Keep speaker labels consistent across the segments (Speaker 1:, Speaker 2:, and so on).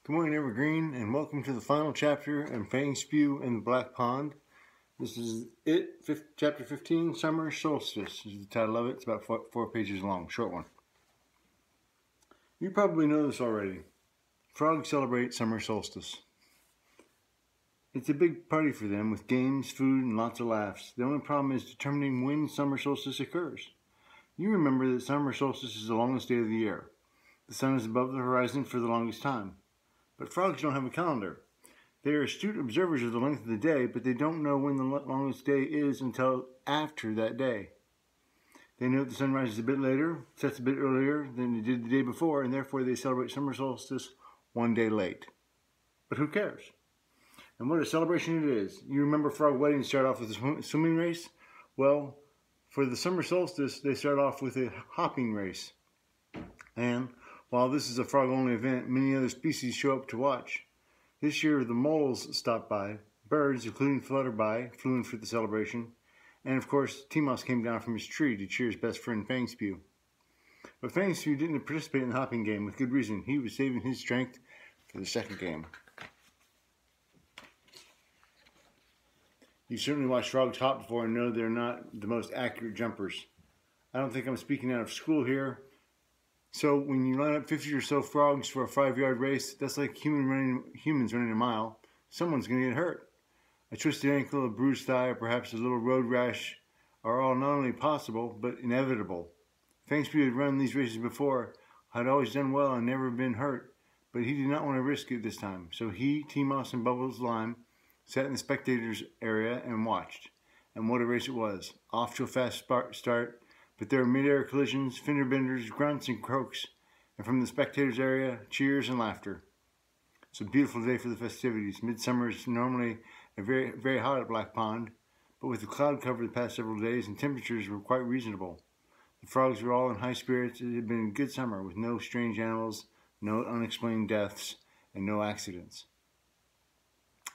Speaker 1: Good morning, Evergreen, and welcome to the final chapter in Fangspew and the Black Pond. This is chapter 15, Summer Solstice is the title of it. It's about four pages long, short one. You probably know this already. Frogs celebrate summer solstice. It's a big party for them with games, food, and lots of laughs. The only problem is determining when summer solstice occurs. You remember that summer solstice is the longest day of the year. The sun is above the horizon for the longest time. But frogs don't have a calendar. They are astute observers of the length of the day, but they don't know when the longest day is until after that day. They know that the sun rises a bit later, sets a bit earlier than it did the day before, and therefore they celebrate summer solstice one day late. But who cares? And what a celebration it is. You remember frog weddings start off with a swimming race? Well, for the summer solstice, they start off with a hopping race. And while this is a frog-only event, many other species show up to watch. This year, the moles stopped by. Birds, including Flutterby, flew in for the celebration. And of course, Timos came down from his tree to cheer his best friend Fangspew. But Fangspew didn't participate in the hopping game with good reason. He was saving his strength for the second game. You've certainly watched frogs hop before and know they're not the most accurate jumpers. I don't think I'm speaking out of school here. So when you line up 50 or so frogs for a 5-yard race, that's like humans running a mile. Someone's going to get hurt. A twisted ankle, a bruised thigh, or perhaps a little road rash are all not only possible, but inevitable. Fangspew had run these races before, had always done well and never been hurt, but he did not want to risk it this time. So he, Timos, and Bubbles Lime sat in the spectators area and watched. And what a race it was. Off to a fast start. But there were mid-air collisions, fender benders, grunts, and croaks, and from the spectators' area, cheers and laughter. It's a beautiful day for the festivities. Midsummer is normally very hot at Black Pond, but with the cloud cover the past several days, and temperatures were quite reasonable. The frogs were all in high spirits. It had been a good summer with no strange animals, no unexplained deaths, and no accidents.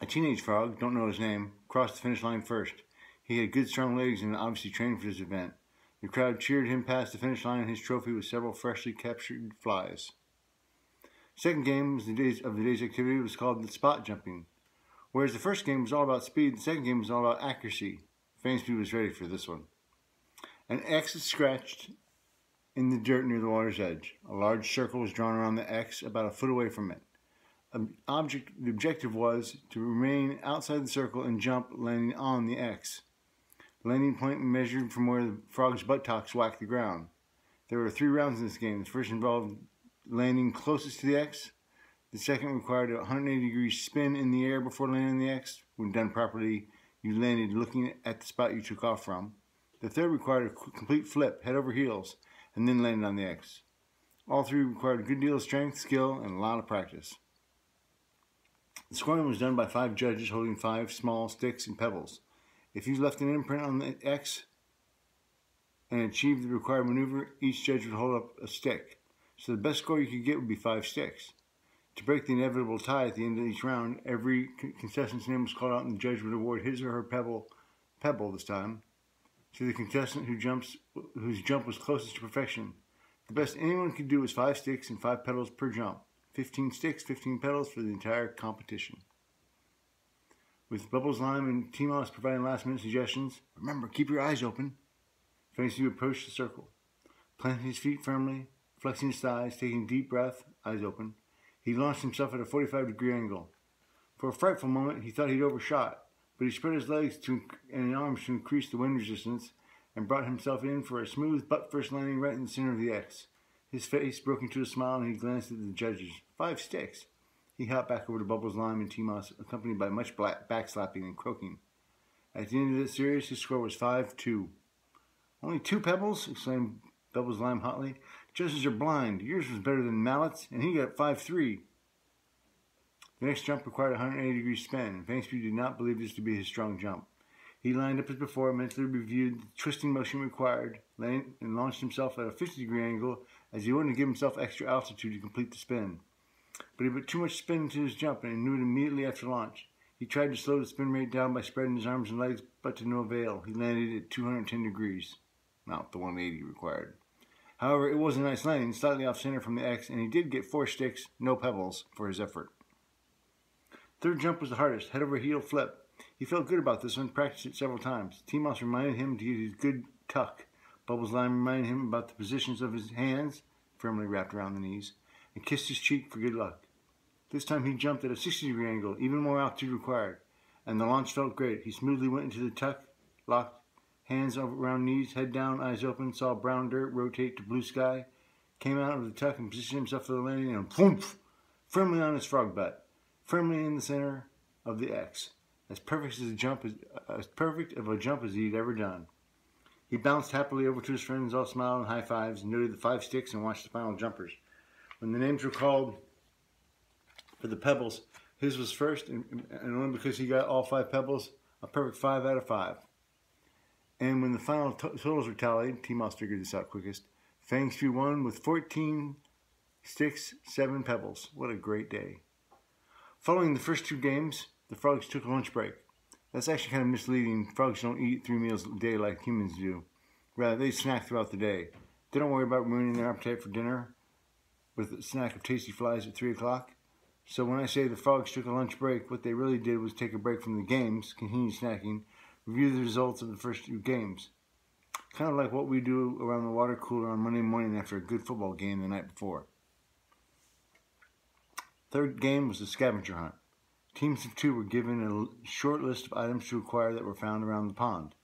Speaker 1: A teenage frog, don't know his name, crossed the finish line first. He had good strong legs and obviously trained for this event. The crowd cheered him past the finish line and his trophy with several freshly captured flies. Second game of the day's activity was called the spot jumping. Whereas the first game was all about speed, the second game was all about accuracy. Fangspew was ready for this one. An X is scratched in the dirt near the water's edge. A large circle was drawn around the X about a foot away from it. The objective was to remain outside the circle and jump, landing on the X. The landing point measured from where the frog's buttocks whacked the ground. There were 3 rounds in this game. The first involved landing closest to the X. The second required a 180-degree spin in the air before landing on the X. When done properly, you landed looking at the spot you took off from. The third required a complete flip, head over heels, and then landed on the X. All 3 required a good deal of strength, skill, and a lot of practice. The scoring was done by 5 judges holding 5 small sticks and pebbles. If you left an imprint on the X and achieved the required maneuver, each judge would hold up a stick. So the best score you could get would be 5 sticks. To break the inevitable tie at the end of each round, every contestant's name was called out and the judge would award his or her pebble this time, to the contestant whose jump was closest to perfection. The best anyone could do was 5 sticks and 5 pedals per jump. 15 sticks, 15 pedals for the entire competition. With Bubbles Lime and Timos providing last-minute suggestions, remember, keep your eyes open. Fangspew approached the circle, planting his feet firmly, flexing his thighs, taking a deep breath, eyes open. He launched himself at a 45-degree angle. For a frightful moment, he thought he'd overshot, but he spread his legs and arms to increase the wind resistance and brought himself in for a smooth butt-first landing right in the center of the X. His face broke into a smile and he glanced at the judges. 5 sticks. He hopped back over to Bubbles Lime and Timos, accompanied by much backslapping and croaking. At the end of the series, his score was 5-2. Only 2 pebbles? Exclaimed Bubbles Lime hotly. Judges are blind. Yours was better than Mallet's, and he got 5-3. The next jump required a 180-degree spin, and Fangspew did not believe this to be his strong jump. He lined up as before, mentally reviewed the twisting motion required, and launched himself at a 50-degree angle as he wanted to give himself extra altitude to complete the spin. But he put too much spin into his jump and he knew it immediately after launch. He tried to slow the spin rate down by spreading his arms and legs, but to no avail. He landed at 210 degrees, not the 180 required. However, it was a nice landing, slightly off center from the X, and he did get 4 sticks, no pebbles, for his effort. Third jump was the hardest, head over heel flip. He felt good about this one, practiced it several times. T-Mouse reminded him to use his good tuck. Bubbles Lime reminded him about the positions of his hands, firmly wrapped around the knees, and kissed his cheek for good luck. This time he jumped at a 60-degree angle, even more altitude required, and the launch felt great. He smoothly went into the tuck, locked hands around knees, head down, eyes open, saw brown dirt rotate to blue sky, came out of the tuck and positioned himself for the landing, and poof, firmly on his frog butt, firmly in the center of the X, as perfect of a jump as he'd ever done. He bounced happily over to his friends, all smiled and high fives, and noted the 5 sticks and watched the final jumpers. When the names were called for the pebbles, his was first, and only because he got all 5 pebbles, a perfect 5 out of 5. And when the final totals were tallied, T-Mouse figured this out quickest. Fangspew won with 14 sticks, 7 pebbles. What a great day. Following the first 2 games, the frogs took a lunch break. That's actually kind of misleading. Frogs don't eat 3 meals a day like humans do. Rather, they snack throughout the day. They don't worry about ruining their appetite for dinner with a snack of tasty flies at 3 o'clock. So when I say the frogs took a lunch break, what they really did was take a break from the games, continue snacking, review the results of the first 2 games. Kind of like what we do around the water cooler on Monday morning after a good football game the night before. Third game was the scavenger hunt. Teams of 2 were given a short list of items to acquire that were found around the pond.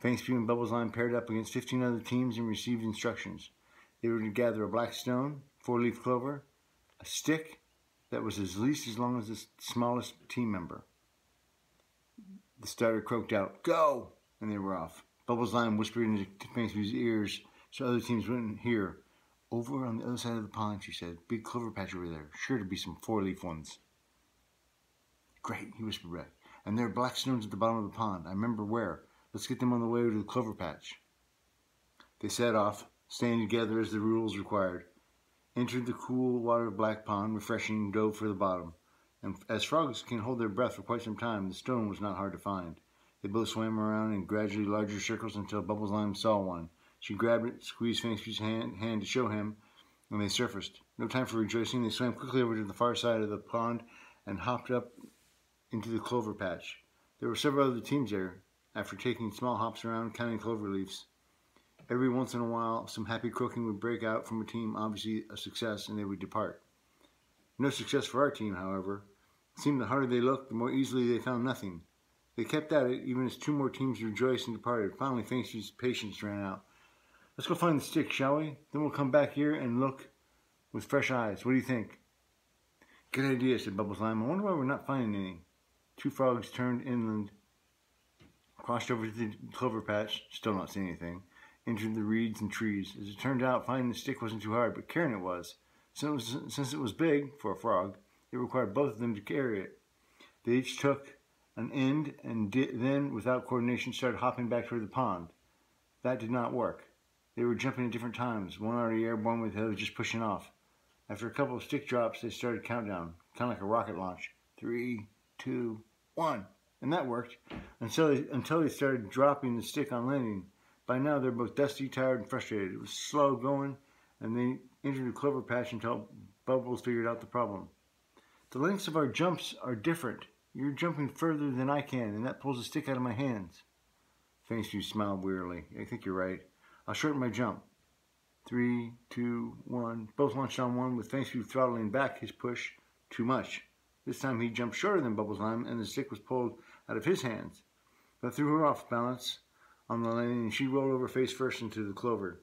Speaker 1: Fangspew and Bubbles Lime paired up against 15 other teams and received instructions. They were to gather a black stone, 4-leaf clover, a stick that was at least as long as the smallest team member. The starter croaked out, "Go!" and they were off. Bubbles Lime whispered into Fangspew's ears so other teams wouldn't hear. "Over on the other side of the pond," she said. "Big clover patch over there. Sure to be some 4-leaf ones." "Great," he whispered back. "And there are black stones at the bottom of the pond. I remember where. Let's get them on the way to the clover patch." They set off, staying together as the rules required. Entered the cool water of Black Pond, refreshing, dove for the bottom. And as frogs can hold their breath for quite some time, the stone was not hard to find. They both swam around in gradually larger circles until Bubbles Lime saw one. She grabbed it, squeezed Fangspew's hand to show him, and they surfaced. No time for rejoicing. They swam quickly over to the far side of the pond and hopped up into the clover patch. There were several other teams there, after taking small hops around, counting clover leaves. Every once in a while, some happy croaking would break out from a team, obviously a success, and they would depart. No success for our team, however. It seemed the harder they looked, the more easily they found nothing. They kept at it, even as 2 more teams rejoiced and departed. Finally, Fangspew's patience ran out. "Let's go find the stick, shall we? Then we'll come back here and look with fresh eyes. What do you think?" "Good idea," said Bubbles Lime. "I wonder why we're not finding any." 2 frogs turned inland, crossed over to the clover patch, still not seeing anything, entered the reeds and trees. As it turned out, finding the stick wasn't too hard, but carrying it was. Since it was big, for a frog, it required both of them to carry it. They each took an end and then, without coordination, started hopping back toward the pond. That did not work. They were jumping at different times, one already airborne with the other just pushing off. After a couple of stick drops, they started countdown, kind of like a rocket launch. 3, 2, 1. And that worked, until they started dropping the stick on landing. By now, they were both dusty, tired, and frustrated. It was slow going, and they entered the clover patch until Bubbles figured out the problem. "The lengths of our jumps are different. You're jumping further than I can, and that pulls the stick out of my hands." Fangspew smiled wearily. "I think you're right. I'll shorten my jump." 3, 2, 1. Both launched on one, with Fangspew throttling back his push too much. This time he jumped shorter than Bubbles Lime, and the stick was pulled out of his hands. That threw her off balance on the landing, and she rolled over face first into the clover.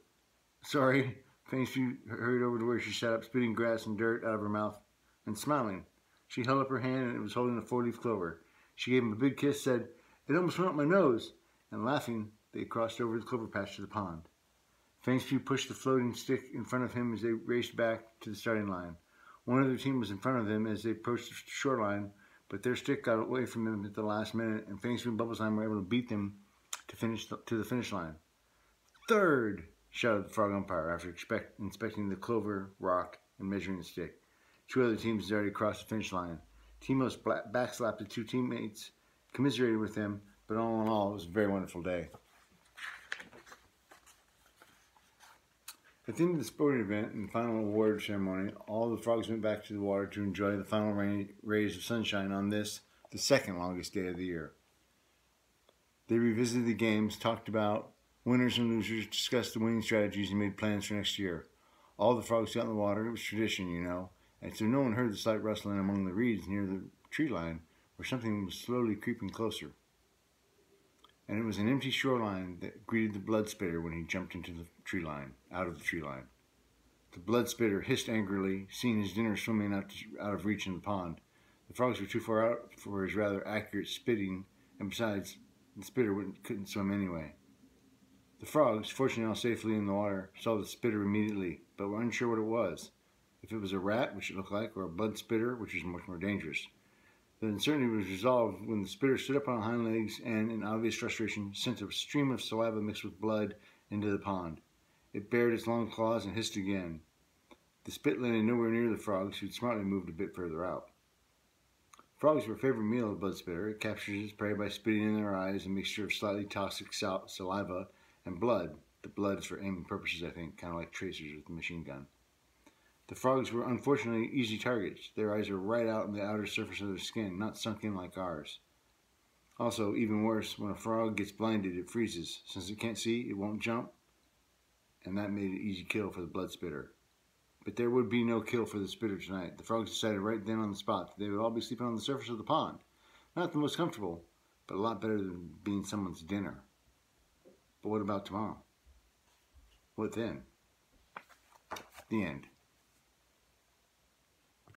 Speaker 1: "Sorry." Fangspew hurried over to where she sat up, spitting grass and dirt out of her mouth, and smiling. She held up her hand, and it was holding a 4-leaf clover. She gave him a big kiss, said, "It almost went up my nose," and laughing, they crossed over the clover patch to the pond. Fangspew pushed the floating stick in front of him as they raced back to the starting line. One other team was in front of them as they approached the shoreline, but their stick got away from them at the last minute, and Fangspew and Bubbles Lime were able to beat them to the finish line. "Third!" shouted the frog umpire after inspecting the clover rock and measuring the stick. 2 other teams had already crossed the finish line. T-Mouse backslapped the 2 teammates, commiserated with them, but all in all, it was a very wonderful day. At the end of the sporting event and final award ceremony, all the frogs went back to the water to enjoy the final rays of sunshine on this, the second longest day of the year. They revisited the games, talked about winners and losers, discussed the winning strategies, and made plans for next year. All the frogs got in the water. It was tradition, you know, and so no one heard the slight rustling among the reeds near the tree line where something was slowly creeping closer. And it was an empty shoreline that greeted the blood spitter when he jumped into the tree line, out of the tree line. The blood spitter hissed angrily, seeing his dinner swimming out of reach in the pond. The frogs were too far out for his rather accurate spitting, and besides, the spitter couldn't swim anyway. The frogs, fortunately all safely in the water, saw the spitter immediately, but were unsure what it was. If it was a rat, which it looked like, or a blood spitter, which was much more dangerous. The uncertainty was resolved when the spitter stood up on hind legs and, in obvious frustration, sent a stream of saliva mixed with blood into the pond. It bared its long claws and hissed again. The spit landed nowhere near the frogs, who'd smartly moved a bit further out. Frogs were a favorite meal of the blood spitter. It captures its prey by spitting in their eyes a mixture of slightly toxic saliva and blood. The blood is for aiming purposes, I think, kind of like tracers with a machine gun. The frogs were unfortunately easy targets. Their eyes are right out on the outer surface of their skin, not sunk in like ours. Also, even worse, when a frog gets blinded, it freezes. Since it can't see, it won't jump, and that made it easy kill for the blood spitter. But there would be no kill for the spitter tonight. The frogs decided right then on the spot that they would all be sleeping on the surface of the pond. Not the most comfortable, but a lot better than being someone's dinner. But what about tomorrow? What then? The end.